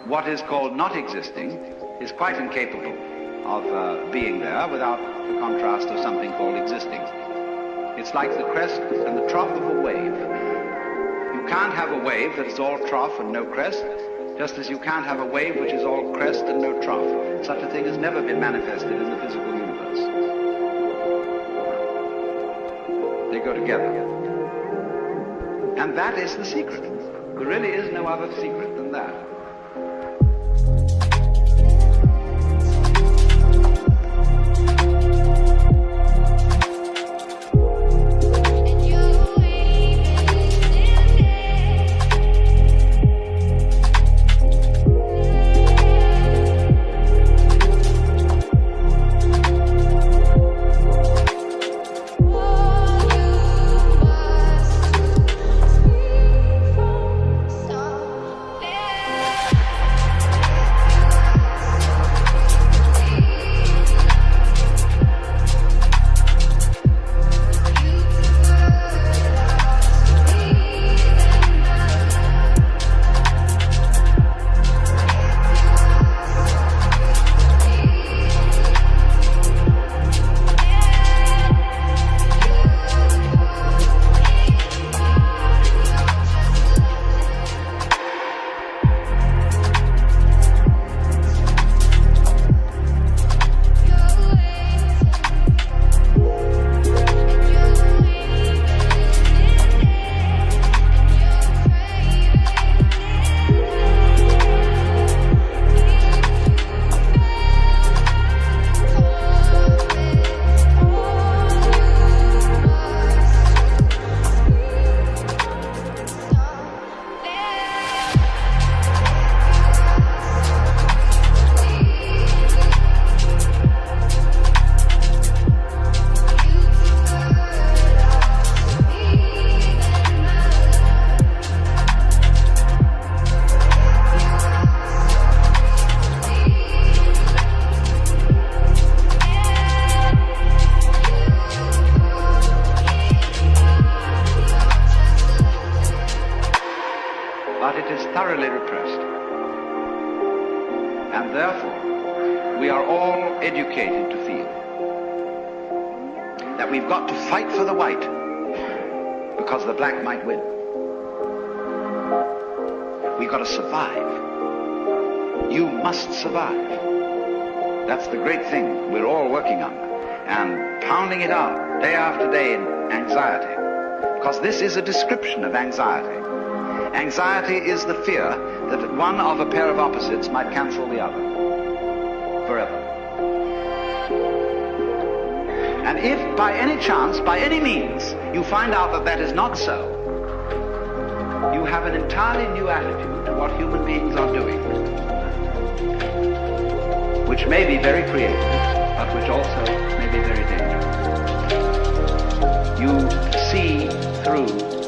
what is called not existing is quite incapable of being there without the contrast of something called existing. It's like the crest and the trough of a wave. You can't have a wave that is all trough and no crest, just as you can't have a wave which is all crest and no trough. Such a thing has never been manifested in the physical universe. They go together. And that is the secret. There really is no other secret than that. This is a description of anxiety. Anxiety is the fear that one of a pair of opposites might cancel the other forever. And if by any chance, by any means, you find out that that is not so, you have an entirely new attitude to what human beings are doing, which may be very creative, but which also may be very dangerous. You see through